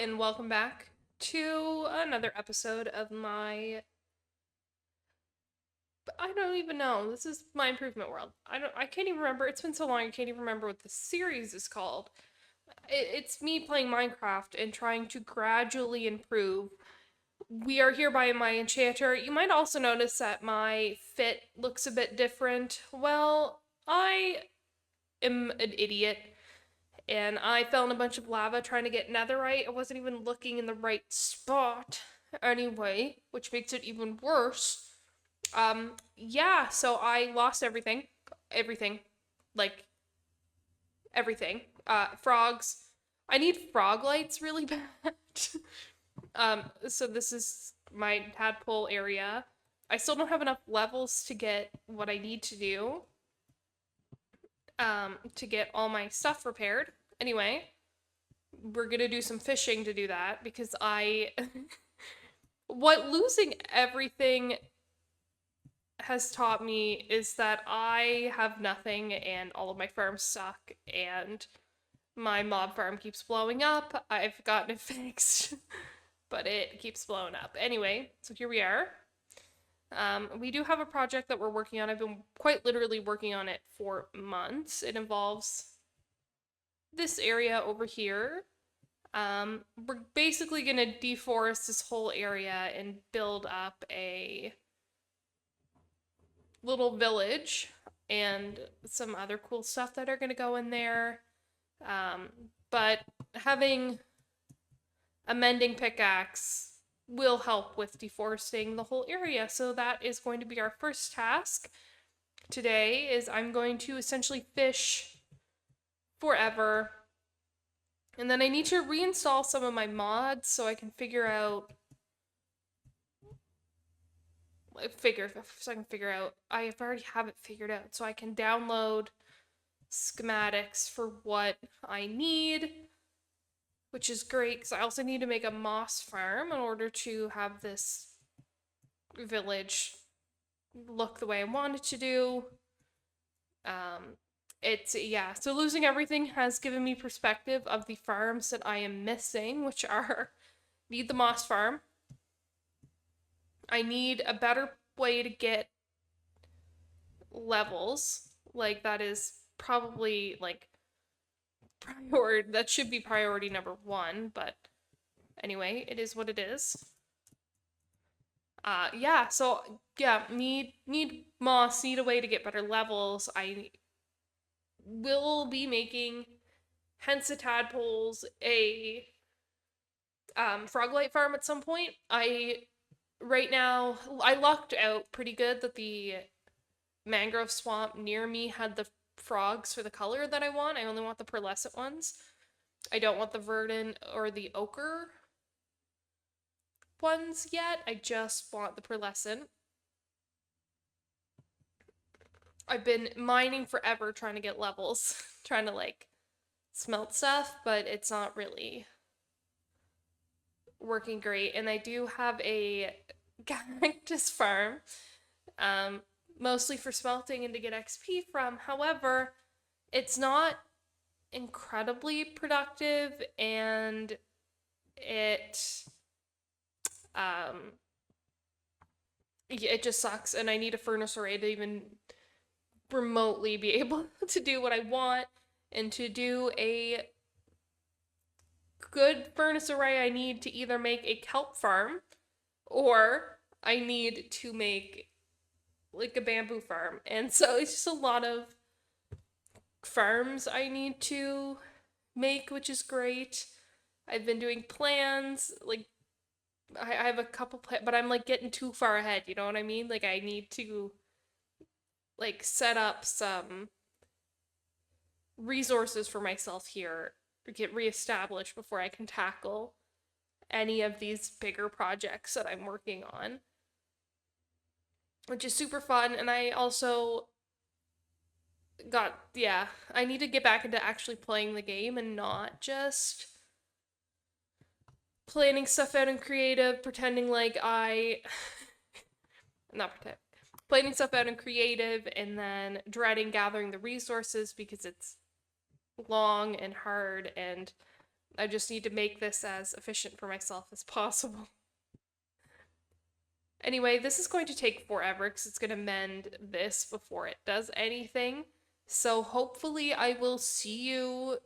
and welcome back to another episode of I don't even know. This is my improvement world. I can't even remember. It's been so long I can't even remember what the series is called. It's me playing Minecraft and trying to gradually improve. We are here by my enchanter. You might also notice that my fit looks a bit different. Well, I am an idiot and I fell in a bunch of lava trying to get netherite. I wasn't even looking in the right spot anyway, which makes it even worse. Yeah, so I lost everything. Everything. Like, everything. Frogs. I need frog lights really bad. So this is my tadpole area. I still don't have enough levels to get what I need to do. To get all my stuff repaired. Anyway, we're gonna do some fishing to do that because what losing everything has taught me is that I have nothing and all of my farms suck and my mob farm keeps blowing up. I've gotten it fixed, but it keeps blowing up. Anyway, so here we are. We do have a project that we're working on. I've been quite literally working on it for months. It involves this area over here. We're basically gonna deforest this whole area and build up a little village and some other cool stuff that are gonna go in there. But having a mending pickaxe will help with deforesting the whole area. So that is going to be our first task today is I'm going to essentially fish forever. And then I need to reinstall some of my mods so I can figure out I already have it figured out so I can download schematics for what I need, which is great because I also need to make a moss farm in order to have this village look the way I want it to do. So losing everything has given me perspective of the farms that I am missing, which are need the moss farm. I need a better way to get levels. Like that is probably like that should be priority number 1, but anyway, it is what it is. Need moss, need a way to get better levels. I will be making Hensa tadpoles a Froglight farm at some point. Right now I lucked out pretty good that the mangrove swamp near me had the frogs for the color that I want. I only want the pearlescent ones. I don't want the verdant or the ochre ones yet. I just want the pearlescent. I've been mining forever trying to get levels, trying to like smelt stuff, but it's not really working great. And I do have a cactus farm, mostly for smelting and to get XP from. However, it's not incredibly productive and um it just sucks and I need a furnace array to even remotely be able to do what I want. And to do a good furnace array I need to either make a kelp farm or I need to make like a bamboo farm. And so it's just a lot of farms I need to make, which is great. I've been doing plans, like I have a couple but I'm like getting too far ahead, you know what I mean? Like I need to like set up some resources for myself here, get reestablished before I can tackle any of these bigger projects that I'm working on, which is super fun. And I also I need to get back into actually playing the game and not just planning stuff out in creative, pretending like not pretend, planning stuff out in creative and then dreading gathering the resources because it's long and hard and I just need to make this as efficient for myself as possible. Anyway, this is going to take forever because it's going to mend this before it does anything. So hopefully I will see you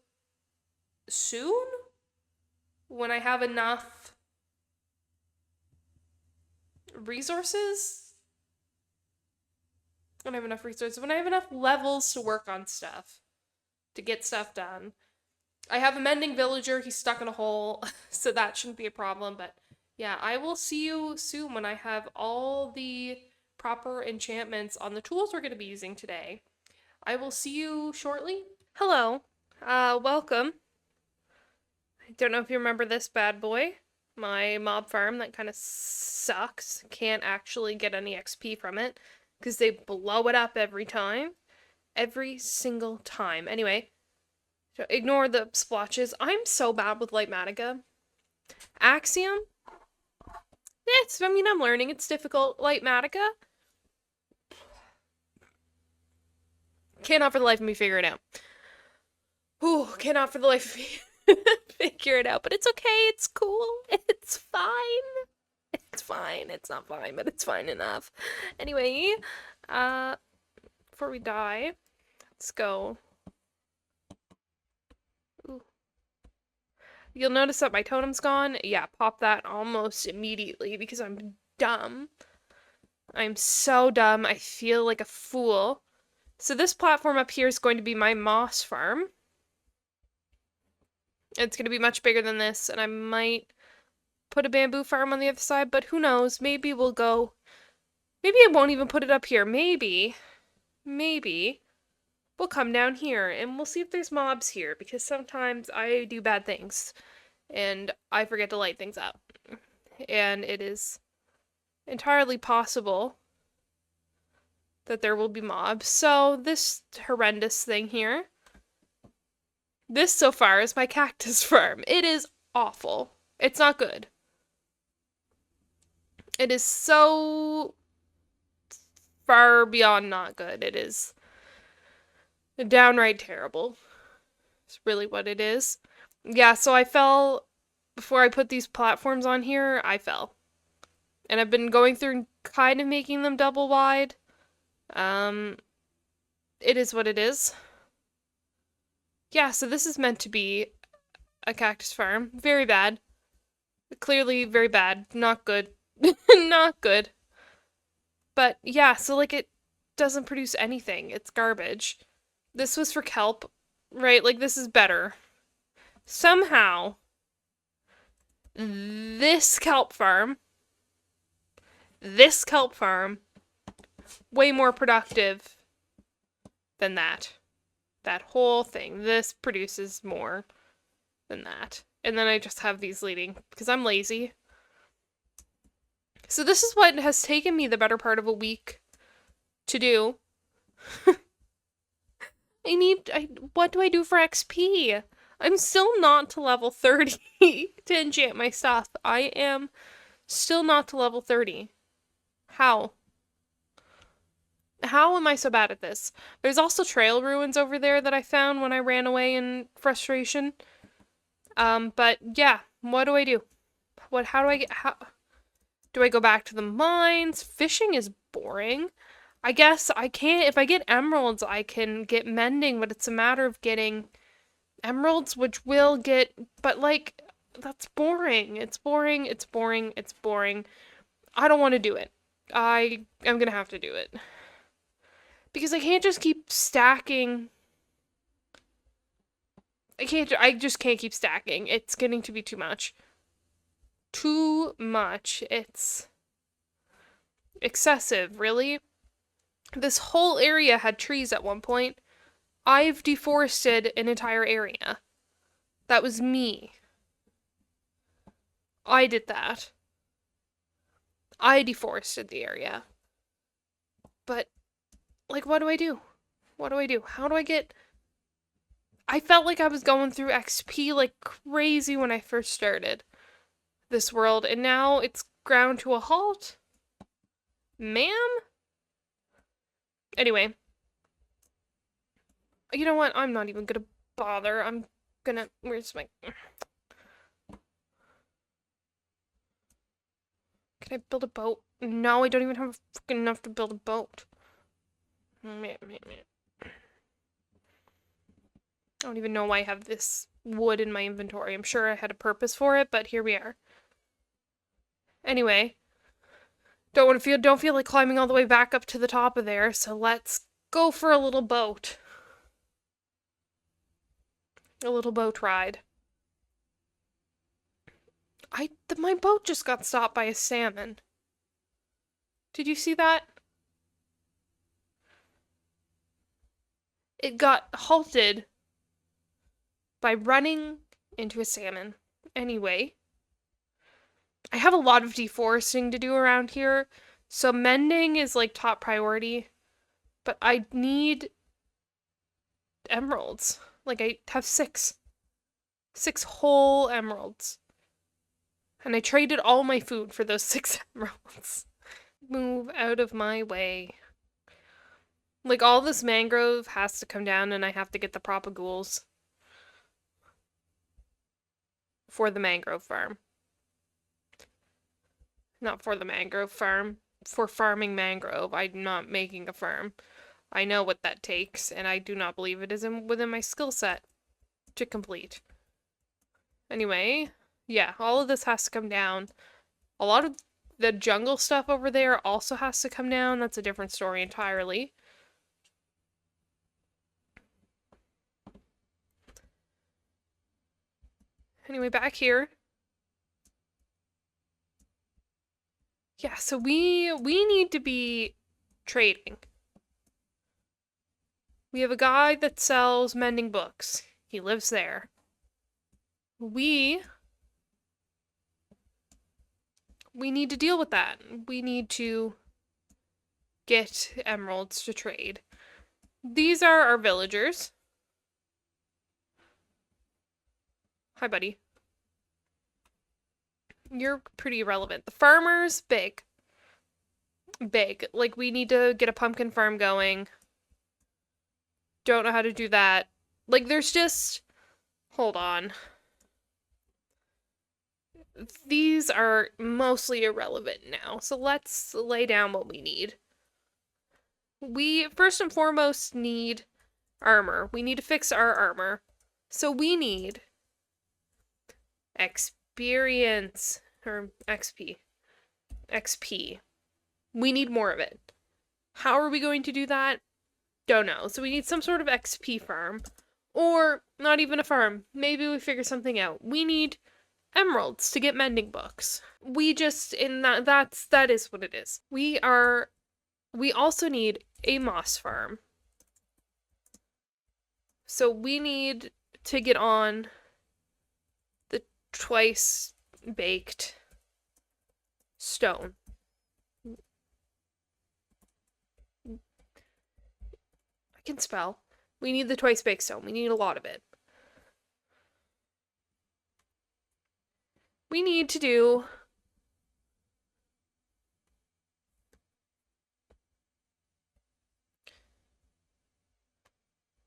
soon when I have enough resources. When I have enough resources, when I have enough levels to work on stuff, to get stuff done. I have a mending villager, he's stuck in a hole, so that shouldn't be a problem, but yeah, I will see you soon when I have all the proper enchantments on the tools we're going to be using today. I will see you shortly. Hello. Welcome. I don't know if you remember this bad boy. My mob farm that kind of sucks. Can't actually get any XP from it because they blow it up every time. Every single time. Anyway, so ignore the splotches. I'm so bad with Lightmatica. Axiom? I'm learning. It's difficult. Lightmatica? Cannot for the life of me figure it out. Ooh, cannot for the life of me figure it out. But it's okay. It's cool. It's fine. It's fine. It's not fine, but it's fine enough. Anyway, before we die, let's go. Ooh. You'll notice that my totem's gone. Yeah, pop that almost immediately because I'm dumb. I'm so dumb. I feel like a fool. So this platform up here is going to be my moss farm. It's going to be much bigger than this, and I might put a bamboo farm on the other side, but who knows? Maybe we'll go... Maybe I won't even put it up here. Maybe we'll come down here, and we'll see if there's mobs here, because sometimes I do bad things, and I forget to light things up. And it is entirely possible that there will be mobs. So this horrendous thing here, this so far is my cactus farm. It is awful. It's not good. It is so far beyond not good. It is downright terrible. It's really what it is. Yeah, so I fell before I put these platforms on here. I fell. And I've been going through kind of making them double wide. It is what it is. Yeah, so this is meant to be a cactus farm. Very bad. Clearly very bad. Not good. Not good. But yeah, so like it doesn't produce anything. It's garbage. This was for kelp, right? Like this is better. Somehow, this kelp farm, way more productive than that. That whole thing. This produces more than that. And then I just have these leading because I'm lazy. So this is what has taken me the better part of a week to do. What do I do for XP? I'm still not to level 30 to enchant my stuff. I am still not to level 30. How? How am I so bad at this? There's also trail ruins over there that I found when I ran away in frustration. But yeah, what do I do? How do I go back to the mines? Fishing is boring. I guess I can't, if I get emeralds, I can get mending, but it's a matter of getting emeralds, which will get, but like, that's boring. It's boring, it's boring, it's boring. I don't want to do it. I'm gonna have to do it. Because I can't just keep stacking. I just can't keep stacking. It's getting to be too much. Too much. It's excessive, really. This whole area had trees at one point. I've deforested an entire area. That was me. I did that. I deforested the area. But, like, what do I do? What do I do? How do I get... I felt like I was going through XP like crazy when I first started this world, and now it's ground to a halt? Ma'am? Anyway. You know what? I'm not even gonna bother. I'm gonna... Where's my... Can I build a boat? No, I don't even have fucking enough to build a boat. I don't even know why I have this wood in my inventory. I'm sure I had a purpose for it, but here we are. Anyway, don't feel like climbing all the way back up to the top of there, so let's go for a little boat. A little boat ride. My boat just got stopped by a salmon. Did you see that? It got halted by running into a salmon. Anyway, I have a lot of deforesting to do around here, so mending is like top priority, but I need emeralds. Like, I have 6 whole emeralds. And I traded all my food for those 6 emeralds. Move out of my way. Like, all this mangrove has to come down and I have to get the propagoules for the mangrove farm. Not for the mangrove farm. For farming mangrove. I'm not making a farm. I know what that takes, and I do not believe it is within my skill set to complete. Anyway, yeah, all of this has to come down. A lot of the jungle stuff over there also has to come down. That's a different story entirely. Anyway, back here. Yeah, so we need to be trading. We have a guy that sells mending books. He lives there. We need to deal with that. We need to get emeralds to trade. These are our villagers. Hi, buddy. You're pretty irrelevant. The farmer's big. Big. Like, we need to get a pumpkin farm going. Don't know how to do that. Like, there's just... Hold on. These are mostly irrelevant now, so let's lay down what we need. We, first and foremost, need armor. We need to fix our armor. So we need experience, or XP. XP. We need more of it. How are we going to do that? Don't know. So we need some sort of XP farm. Or not even a farm. Maybe we figure something out. We need emeralds to get mending books. We just, that is what it is. We also need a moss farm. So we need to get on the twice baked stone. I can spell. We need the twice baked stone. We need a lot of it. We need to do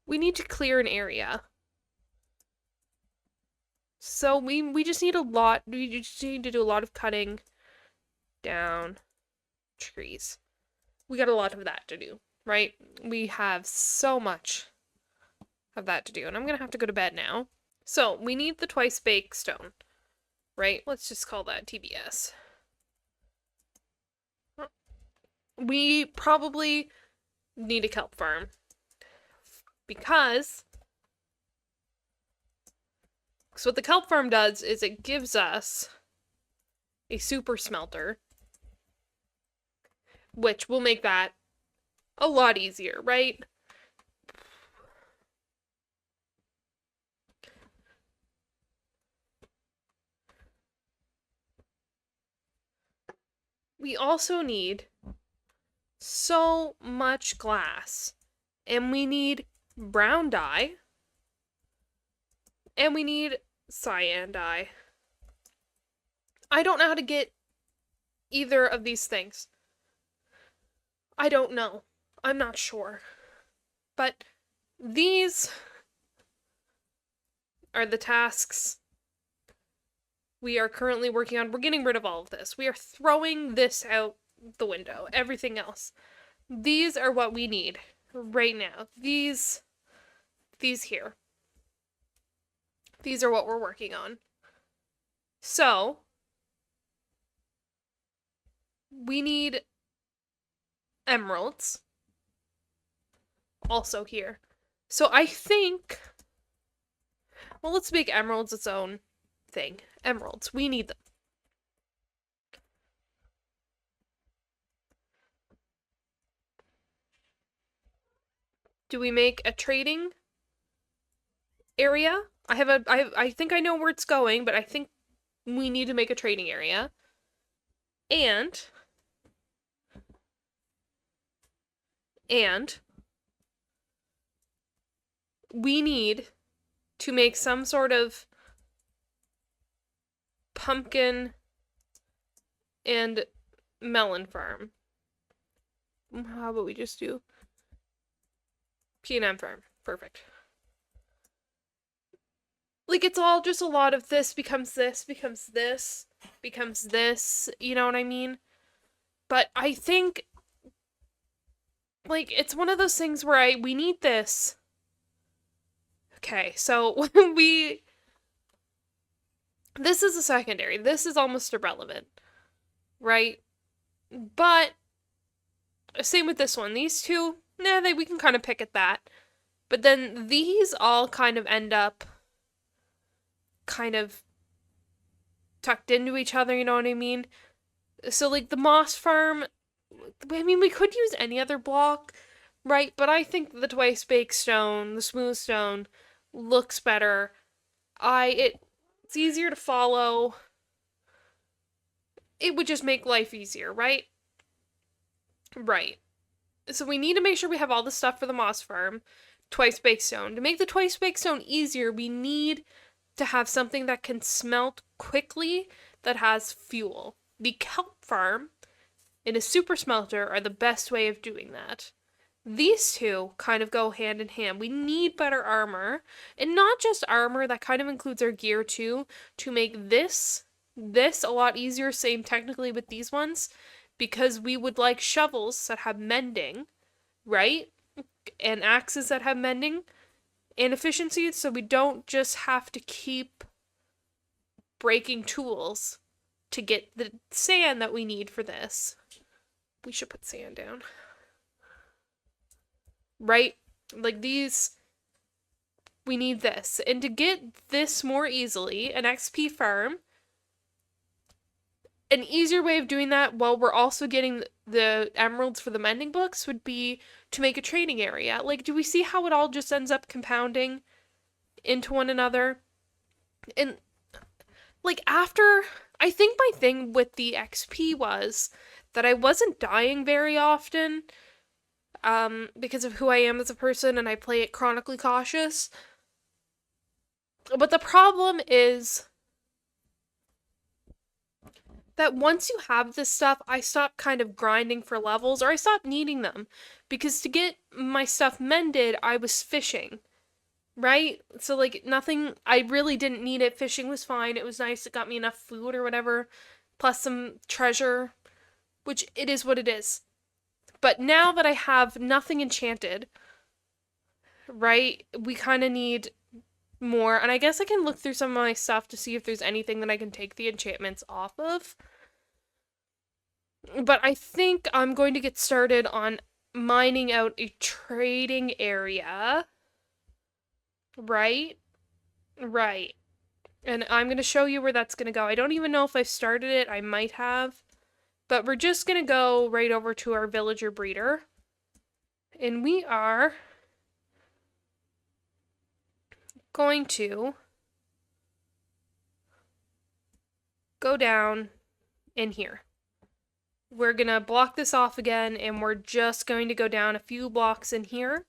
we need to clear an area. So we just need a lot. We just need to do a lot of cutting down trees. We got a lot of that to do, right? We have so much of that to do, and I'm gonna have to go to bed now. So we need the twice baked stone, right? Let's just call that TBS. We probably need a kelp farm because what the kelp farm does is it gives us a super smelter, which will make that a lot easier, right? We also need so much glass, and we need brown dye, and we need cyan dye. I don't know how to get either of these things. I don't know. I'm not sure. But these are the tasks we are currently working on. We're getting rid of all of this. We are throwing this out the window. Everything else. These are what we need right now. These here. These are what we're working on. So, we need emeralds. Also here. So I think, well, let's make emeralds its own thing. Emeralds. We need them. Do we make a trading area? I think I know where it's going, but I think we need to make a trading area. And we need to make some sort of pumpkin and melon farm. How about we just do P&M farm? Perfect. Like, it's all just a lot of this becomes this, becomes this, becomes this, you know what I mean? But I think, like, it's one of those things where we need this. Okay, so this is a secondary. This is almost irrelevant, right? But same with this one. These two, we can kind of pick at that. But then these all kind of end up kind of tucked into each other, you know what I mean? So, like, the moss farm, I mean, we could use any other block, right? But I think the twice baked stone, the smooth stone, looks better. It's easier to follow. It would just make life easier, right? Right. So we need to make sure we have all the stuff for the moss farm. Twice baked stone. To make the twice baked stone easier, we need to have something that can smelt quickly that has fuel. The kelp farm and a super smelter are the best way of doing that. These two kind of go hand in hand. We need better armor, and not just armor, that kind of includes our gear too, to make this a lot easier, same technically with these ones, because we would like shovels that have mending, right? And axes that have mending and efficiency, so we don't just have to keep breaking tools to get the sand that we need for this. We should put sand down. Right? Like these, we need this. And to get this more easily, an XP farm, an easier way of doing that while we're also getting the emeralds for the mending books would be to make a trading area. Like, do we see how it all just ends up compounding into one another? And, like, I think my thing with the XP was that I wasn't dying very often, because of who I am as a person, and I play it chronically cautious. But the problem is that once you have this stuff, I stop kind of grinding for levels, or I stop needing them. Because to get my stuff mended, I was fishing. Right? So, like, nothing, I really didn't need it. Fishing was fine. It was nice. It got me enough food or whatever. Plus some treasure. Which, it is what it is. But now that I have nothing enchanted, right, we kind of need more. And I guess I can look through some of my stuff to see if there's anything that I can take the enchantments off of. But I think I'm going to get started on mining out a trading area. Right? Right. And I'm going to show you where that's going to go. I don't even know if I've started it. I might have. But we're just going to go right over to our villager breeder. And we are going to go down in here. We're going to block this off again, and we're just going to go down a few blocks in here.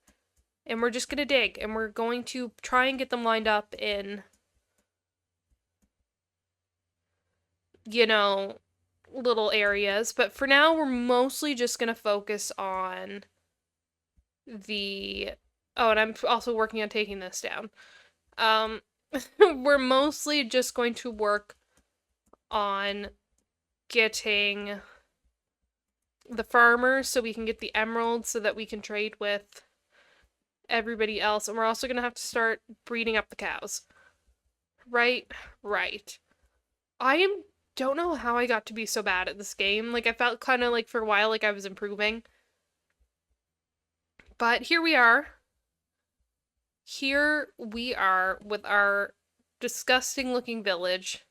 And we're just going to dig, and we're going to try and get them lined up in, you know, little areas. But for now, we're mostly just going to focus on the... Oh, and I'm also working on taking this down. We're mostly just going to work on getting the farmers so we can get the emeralds so that we can trade with everybody else. And we're also going to have to start breeding up the cows. Right? Right. Don't know how I got to be so bad at this game. Like, I felt kind of like for a while like I was improving. But here we are. Here we are with our disgusting looking village.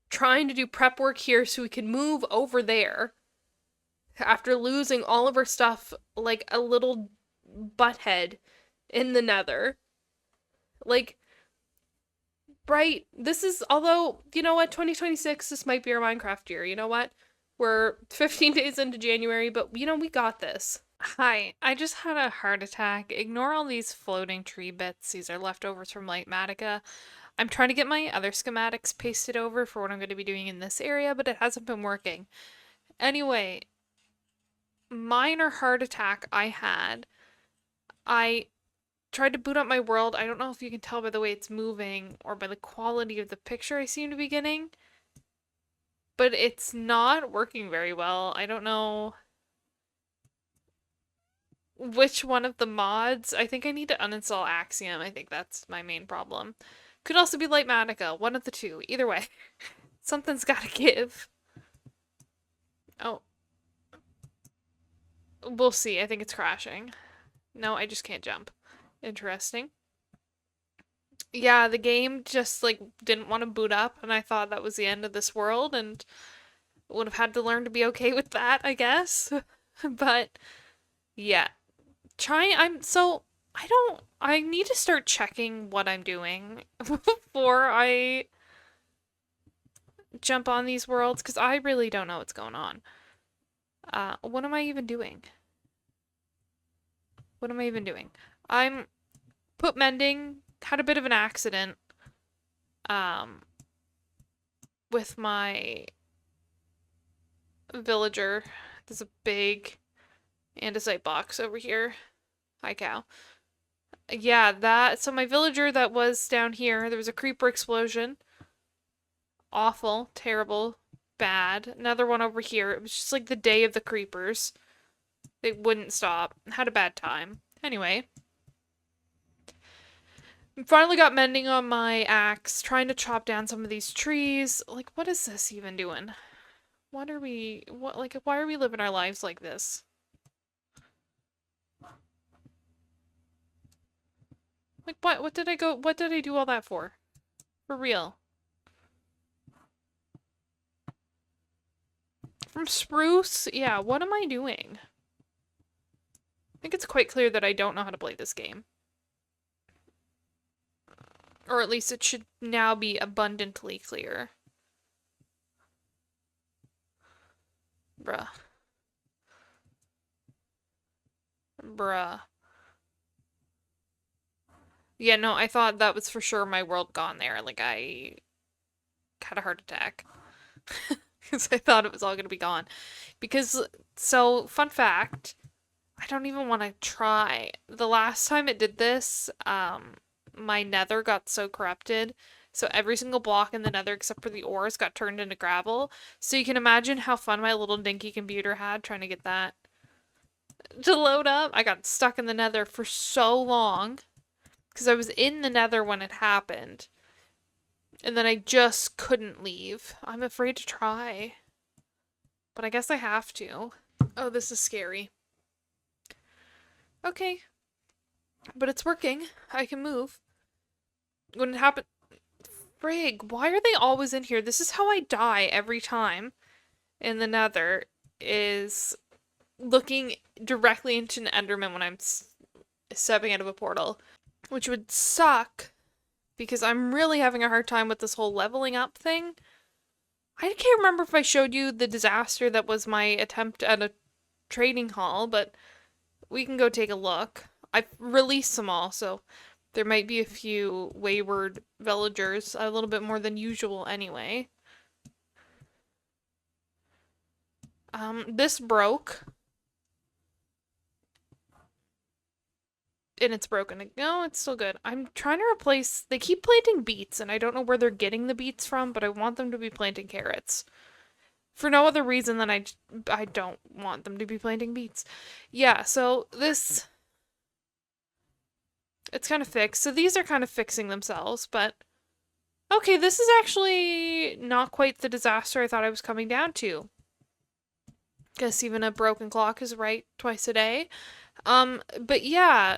Trying to do prep work here so we can move over there. After losing all of our stuff like a little butthead in the nether. Like, right, this is, although, you know what, 2026, this might be our Minecraft year, you know what? We're 15 days into January, but, you know, we got this. Hi, I just had a heart attack. Ignore all these floating tree bits. These are leftovers from Litematica. I'm trying to get my other schematics pasted over for what I'm going to be doing in this area, but it hasn't been working. Anyway, minor heart attack I had. I tried to boot up my world. I don't know if you can tell by the way it's moving or by the quality of the picture I seem to be getting, but it's not working very well. I don't know which one of the mods. I think I need to uninstall Axiom. I think that's my main problem. Could also be Litematica. One of the two. Either way. Something's gotta give. Oh. We'll see. I think it's crashing. No, I just can't jump. Interesting. Yeah, the game just, like, didn't want to boot up, and I thought that was the end of this world, and would have had to learn to be okay with that, I guess. But, yeah. I need to start checking what I'm doing before I jump on these worlds, because I really don't know what's going on. What am I even doing? What am I even doing? I'm put mending, had a bit of an accident, um, with my villager. There's a big andesite box over here. Hi, cow. Yeah, so my villager that was down here, there was a creeper explosion. Awful, terrible, bad. Another one over here. It was just like the day of the creepers. They wouldn't stop. Had a bad time. Anyway. Finally got mending on my axe, trying to chop down some of these trees. Like, what is this even doing? Why are we living our lives like this? Like, what did I do all that for? For real. From spruce? Yeah, what am I doing? I think it's quite clear that I don't know how to play this game. Or at least it should now be abundantly clear. Bruh. Bruh. Yeah, no, I thought that was for sure my world gone there. Like, I had a heart attack. Because I thought it was all gonna be gone. So, fun fact, I don't even want to try. The last time it did this, my nether got so corrupted. So every single block in the nether except for the ores got turned into gravel. So you can imagine how fun my little dinky computer had trying to get that to load up. I got stuck in the nether for so long because I was in the nether when it happened. And then I just couldn't leave. I'm afraid to try. But I guess I have to. Oh, this is scary. Okay. But it's working. I can move. When it happened... Frig, why are they always in here? This is how I die every time in the nether, is looking directly into an enderman when I'm stepping out of a portal. Which would suck, because I'm really having a hard time with this whole leveling up thing. I can't remember if I showed you the disaster that was my attempt at a trading hall, but we can go take a look. I've released them all, so there might be a few wayward villagers, a little bit more than usual anyway. This broke. and it's broken. No, it's still good. I'm trying to replace. They keep planting beets, and I don't know where they're getting the beets from, but I want them to be planting carrots. For no other reason than I don't want them to be planting beets. Yeah, so this. It's kind of fixed. So these are kind of fixing themselves, but. Okay, this is actually not quite the disaster I thought I was coming down to. Guess even a broken clock is right twice a day. But yeah.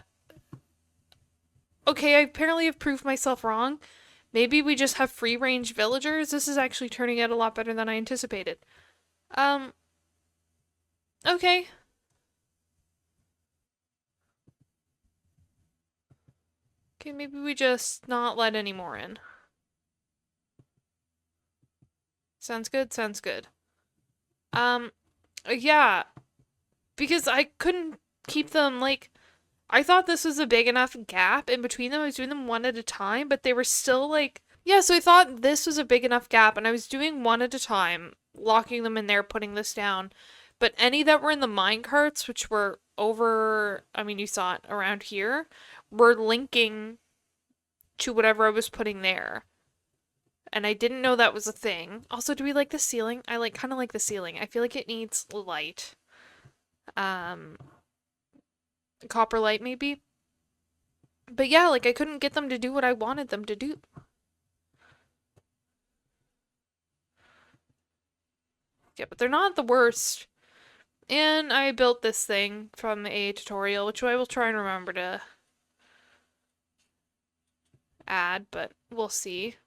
Okay, I apparently have proved myself wrong. Maybe we just have free range villagers. This is actually turning out a lot better than I anticipated. Um, okay. Okay, maybe we just not let any more in. Sounds good, sounds good. Yeah, because I couldn't keep them, like, I thought this was a big enough gap in between them. I was doing them one at a time, but they were still, like, yeah, so I thought this was a big enough gap, and I was doing one at a time, locking them in there, putting this down. But any that were in the mine carts, which were over, I mean, you saw it around here, were linking to whatever I was putting there. And I didn't know that was a thing. Also, do we like the ceiling? I like kind of like the ceiling. I feel like it needs light. Um, Copper light maybe. But yeah, like I couldn't get them to do what I wanted them to do. Yeah, but they're not the worst. And I built this thing from a tutorial, which I will try and remember to add, but we'll see.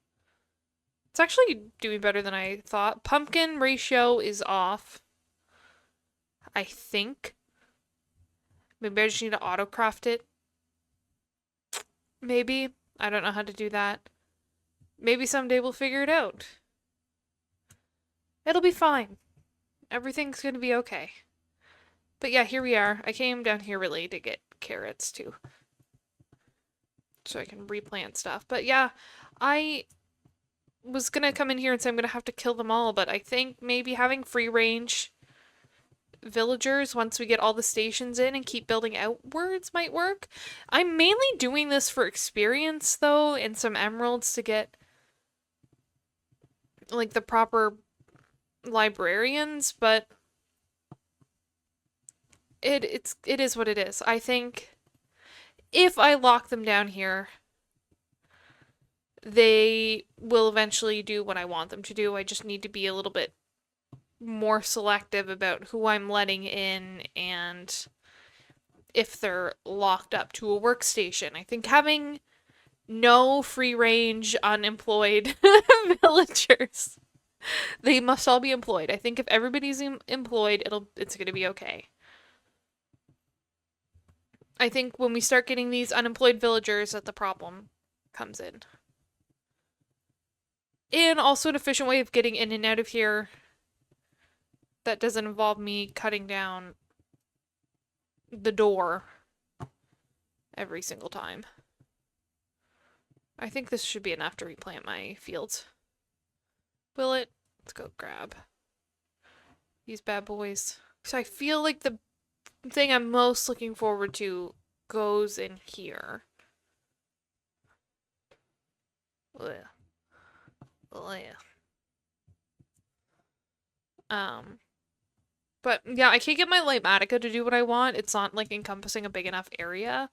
It's actually doing better than I thought. Pumpkin ratio is off. I think. Maybe I just need to autocraft it. Maybe. I don't know how to do that. Maybe someday we'll figure it out. It'll be fine. Everything's gonna be okay. But yeah, here we are. I came down here really to get carrots too. So I can replant stuff. But yeah, I was gonna come in here and say I'm gonna have to kill them all, but I think maybe having free range villagers once we get all the stations in and keep building outwards might work. I'm mainly doing this for experience though and some emeralds to get like the proper librarians, but it is what it is. I think if I lock them down here, they will eventually do what I want them to do. I just need to be a little bit more selective about who I'm letting in and if they're locked up to a workstation. I think having no free range unemployed villagers, they must all be employed. I think if everybody's employed, it's going to be okay. I think when we start getting these unemployed villagers that the problem comes in. And also an efficient way of getting in and out of here that doesn't involve me cutting down the door every single time. I think this should be enough to replant my fields. Will it? Let's go grab these bad boys. So I feel like the thing I'm most looking forward to goes in here. Ugh. Ugh. But yeah, I can't get my Lightmatica to do what I want. It's not like encompassing a big enough area.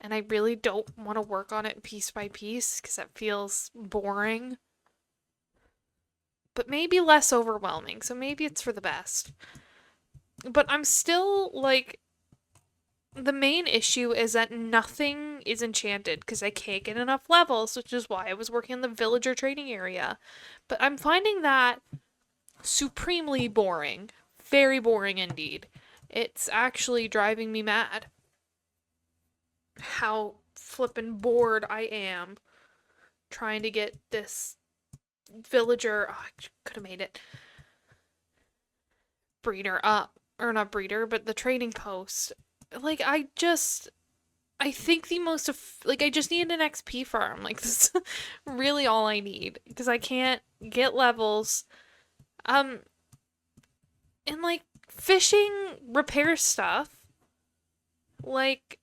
And I really don't want to work on it piece by piece because that feels boring. But maybe less overwhelming, so maybe it's for the best. But I'm still, like, the main issue is that nothing is enchanted because I can't get enough levels, which is why I was working on the villager training area. But I'm finding that supremely boring. Very boring indeed. It's actually driving me mad. How flippin' bored I am trying to get this villager. Oh, I could have made it. Breeder up. Or not breeder, but the trading post. Like, I think the most like I just need an XP farm. Like this is really all I need because I can't get levels. And like fishing repair stuff. Like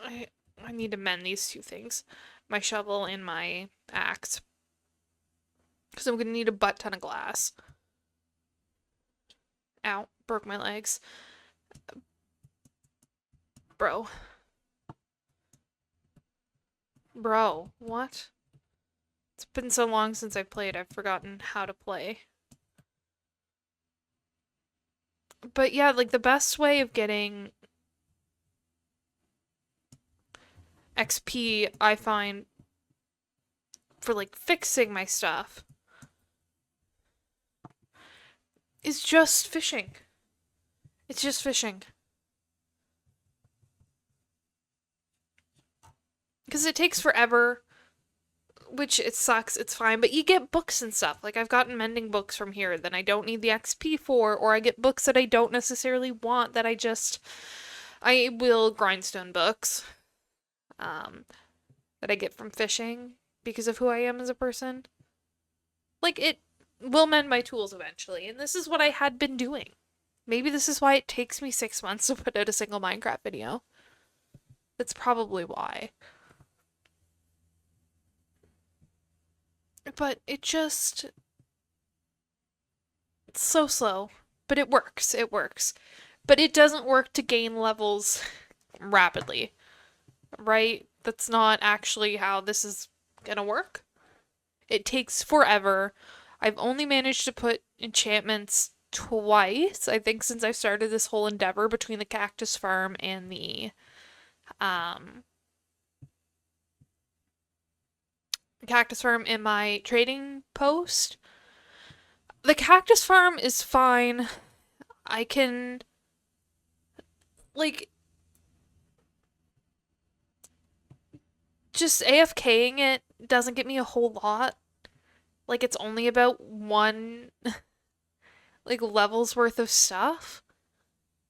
I I need to mend these two things. My shovel and my axe. Because I'm gonna need a butt ton of glass. Ow, broke my legs. Bro. Bro, what? It's been so long since I've played, I've forgotten how to play. But yeah, like the best way of getting XP, I find, for like fixing my stuff is just fishing. It's just fishing. Because it takes forever, which it sucks, it's fine, but you get books and stuff. Like, I've gotten mending books from here that I don't need the XP for, or I get books that I don't necessarily want that I will grindstone books, that I get from fishing because of who I am as a person. Like, it will mend my tools eventually, and this is what I had been doing. Maybe this is why it takes me 6 months to put out a single Minecraft video. That's probably why. But it's so slow. But it works. It works. But it doesn't work to gain levels rapidly. Right? That's not actually how this is gonna work. It takes forever. I've only managed to put enchantments twice, I think, since I started this whole endeavor between the cactus farm and the um cactus farm in my trading post. The cactus farm is fine. I can, like, just AFKing it doesn't get me a whole lot. Like, it's only about one, like, level's worth of stuff.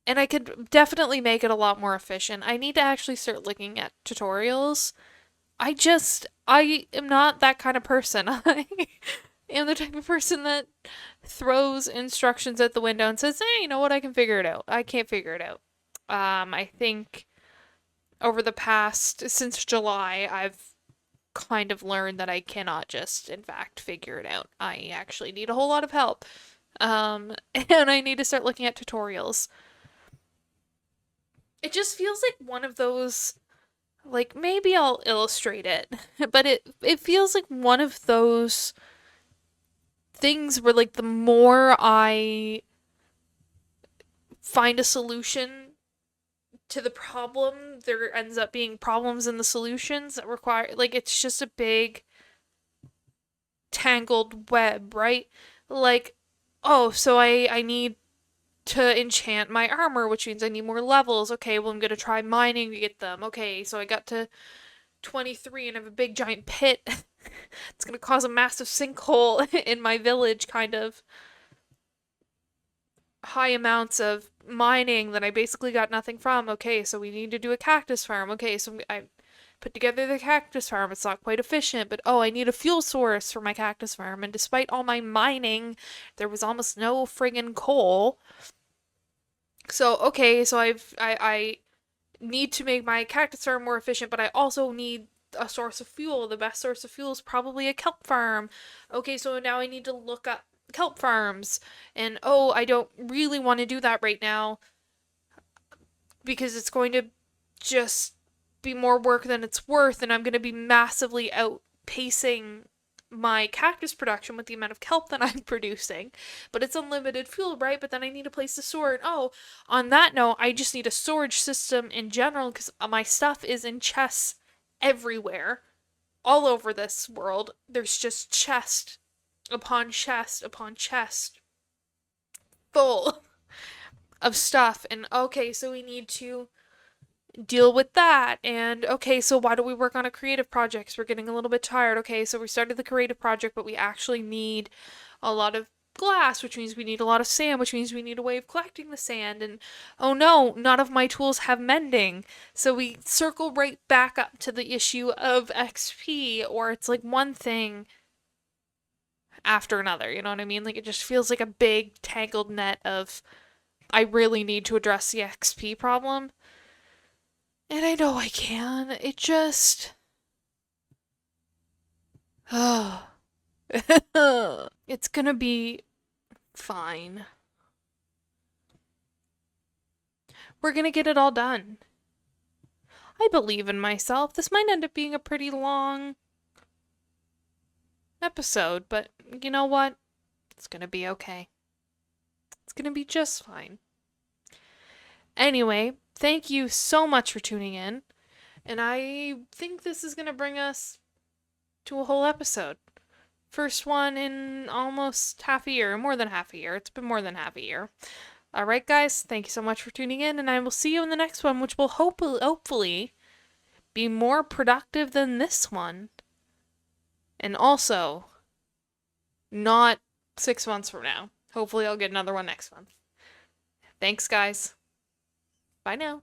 And I could definitely make it a lot more efficient. I need to actually start looking at tutorials. I am not that kind of person. I am the type of person that throws instructions at the window and says, hey, you know what, I can figure it out. I can't figure it out. I think over the past, since July, I've kind of learned that I cannot just, in fact, figure it out. I actually need a whole lot of help. And I need to start looking at tutorials. It just feels like one of those, like, maybe I'll illustrate it, but it feels like one of those things where, like, the more I find a solution to the problem, there ends up being problems in the solutions that require, like, it's just a big tangled web, right? Like, oh, so I need to enchant my armor, which means I need more levels. Okay, well, I'm gonna try mining to get them. Okay, so I got to 23 and I have a big giant pit. It's gonna cause a massive sinkhole in my village, kind of. High amounts of mining that I basically got nothing from. Okay, so we need to do a cactus farm. Okay, so I put together the cactus farm. It's not quite efficient, but oh, I need a fuel source for my cactus farm. And despite all my mining, there was almost no friggin' coal. So, okay, so I need to make my cactus farm more efficient, but I also need a source of fuel. The best source of fuel is probably a kelp farm. Okay, so now I need to look up kelp farms. And oh, I don't really want to do that right now because it's going to just be more work than it's worth, and I'm going to be massively outpacing my cactus production with the amount of kelp that I'm producing. But it's unlimited fuel, right? But then I need a place to store it. Oh, on that note, I just need a storage system in general because my stuff is in chests everywhere. All over this world, there's just chest upon chest upon chest full of stuff. And okay, so we need to deal with that. And okay, so why do we work on a creative project? We're getting a little bit tired. Okay, so we started the creative project, but we actually need a lot of glass, which means we need a lot of sand, which means we need a way of collecting the sand. And oh no, none of my tools have mending. So we circle right back up to the issue of XP, or it's like one thing after another, you know what I mean? Like, it just feels like a big tangled net of I really need to address the XP problem. And I know I can. It just. It's gonna be fine. We're gonna get it all done. I believe in myself. This might end up being a pretty long episode, but you know what? It's gonna be okay. It's gonna be just fine. Anyway, thank you so much for tuning in. And I think this is gonna bring us to a whole episode. First one in almost half a year, more than half a year. It's been more than half a year. All right, guys, thank you so much for tuning in, and I will see you in the next one, which will hopefully be more productive than this one. And also, not 6 months from now. Hopefully, I'll get another one next month. Thanks, guys. Bye now.